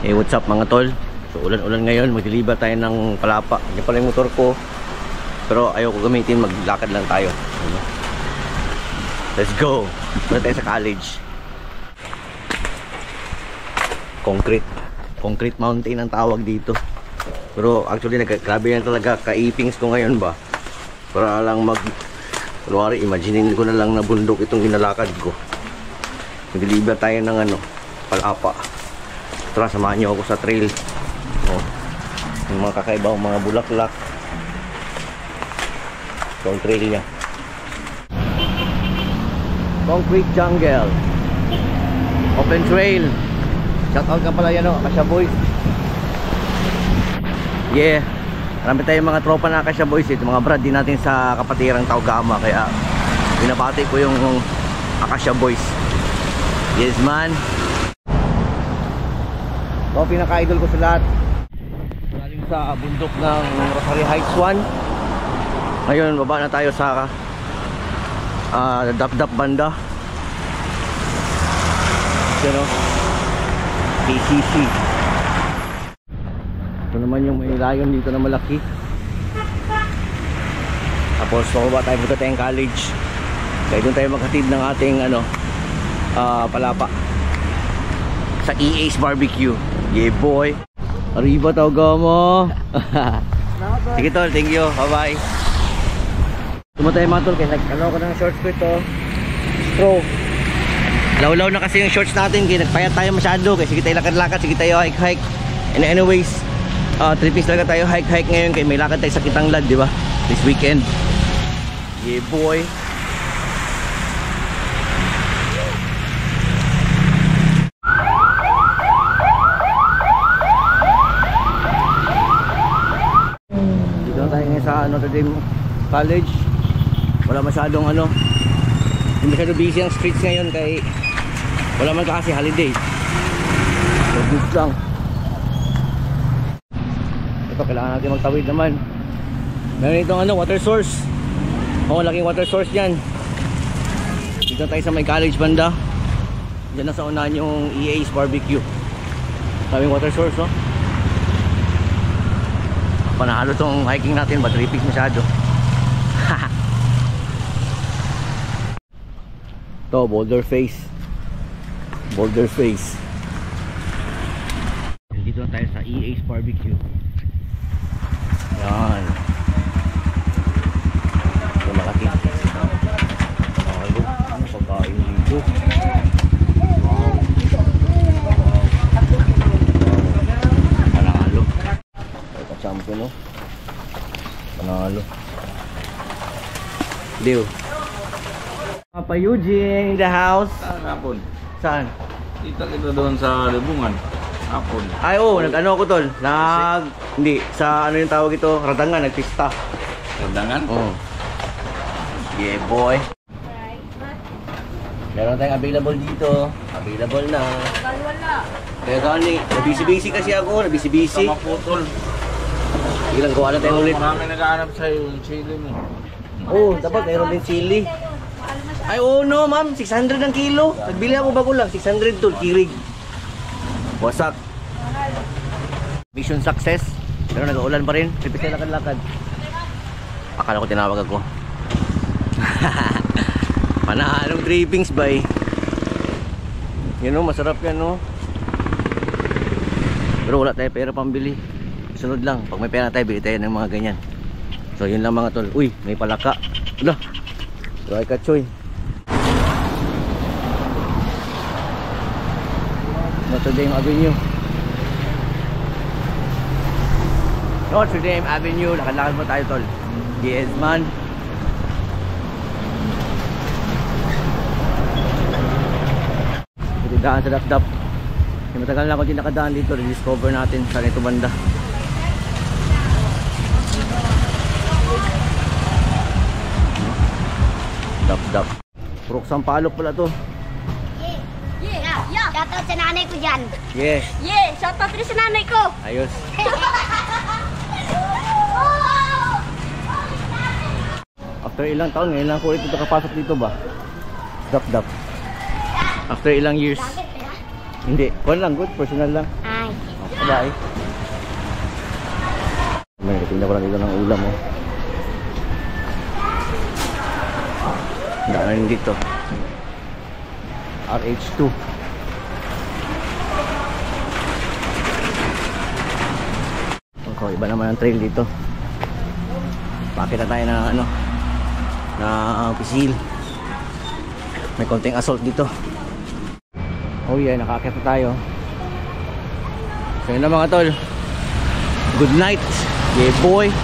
What's up mga tol? So ulan-ulan ngayon, mag-deliver tayo ng palapa. Hindi pala yung motor ko, pero ayaw ko gamitin, maglakad lang tayo. Let's go! Punta tayo sa college. Concrete mountain ang tawag dito. Pero actually grabe yan talaga, kaipings ko ngayon ba. Para lang kunwari, imaginein ko na lang na bundok itong ginalakad ko. Mag-deliver tayo ng palapa. Tara, samahan nyo ako sa trail. Yung mga kakaibang mga bulaklak. Ito ang trail niya. Concrete jungle. Open trail. Shout out ka pala yan Akasha Boys. Yeah. Marami tayong mga tropa na Akasha Boys. Ito mga brad din natin sa kapatirang Taugama. Kaya binabati ko yung Akasha Boys. Yes man. Ito ang pinaka-idol ko sa lahat. Galing sa bundok ng Rosary Heights 1. Ngayon baba na tayo sa Dap-Dap banda. Pero KCC. Ito naman yung may layon dito na malaki. Tapos pababa tayo, punta tayong college. Kaya doon tayo maghatid ng ating palapa sa EA's Barbecue. Yeah boy. Arriba Taugama. Sige tol, thank you. Bye bye. Tumatay mga tol, kaya nag-ano ko ng shorts ko ito. Straw. Law-law na kasi yung shorts natin, kaya nagpayat tayo masyado. Kaya sige tayo lakad-lakad, sige tayo hike-hike. And anyways, 3 piece talaga tayo hike-hike ngayon. Kaya may lakad tayo sa Kitanglad, di ba? This weekend. Yeah boy. Dito na tayo ngayon sa Notre Dame College. Wala masyadong hindi masyadong busy ang streets ngayon kaya wala man kasi holiday. So good lang. Ito kailangan natin magtawid naman. Meron itong water source. Laking water source yan. Dito tayo sa may college banda. Diyan na sa unahan yung EA's Barbecue. Kaming water source Panahalo tong hiking natin, ba 3 peaks masyado. Ito, Boulder Face. Boulder Face. Dito na tayo sa EA's Barbecue. Yan. Ito malaki. Panalo. Ano pagkain dito? Wow. Panalo. Ito champion Panalo. Dew. Papa Eugene in the house. Hapon. Saan? Kita doon sa Libungan. Hapon. Ay nag-ano ako tol. Hindi, sa yung tawag ito, Radangan, nagpista. Radangan? Oo. Yeah boy. Meron tayong available dito. Available na. Wala. Kaya gani, nabisi-bisi kasi ako, nabisi-bisi. Sama putol. Ilang gawa na tayo ulit. Marami nag-aanap sa'yo yung chili mo. Dapat mayroon din chili. Ay no ma'am, 600 ang kilo. Nagbili ako bago lang, 600 tol, kirig. Wasak. Mission success. Pero nag-uulan pa rin, pipis na lakad-lakad. Akala ko tinawag ako. Panahalong drippings ba Yan masarap yan Pero wala tayo pera pambili. Sunod lang, pag may pera tayo, bili tayo ng mga ganyan. So yun lang mga tol. Uy, may palaka. Wala. Dry kachoy. Notre Dame Avenue. Notre Dame Avenue. Lakad-lakad mo tayo tol. Yes man. Ito daan sa Dap-Dap. Matagal na ako din nakadaan dito. Rediscover natin sa nito banda. Dap-Dap. Purok Sampalok pala to. Yeah. Shoutout sa nanay ko dyan. Yeah. Shoutout rin sa nanay ko. Ayos. After ilang taon, ngayon lang ko ulit nakapasok dito ba? Dap-Dap. After ilang years. Hindi, wala lang, good, personal lang. Ay. Bye. May tingnan ko lang dito ng ulam oh. Daan rin dito. RH2. Okay, iba naman ang trail dito. Pakita tayo na ano na pisil. May konting assault dito. Oh yeah, nakakita tayo. So yun na mga tol. Good night. Yeah boy.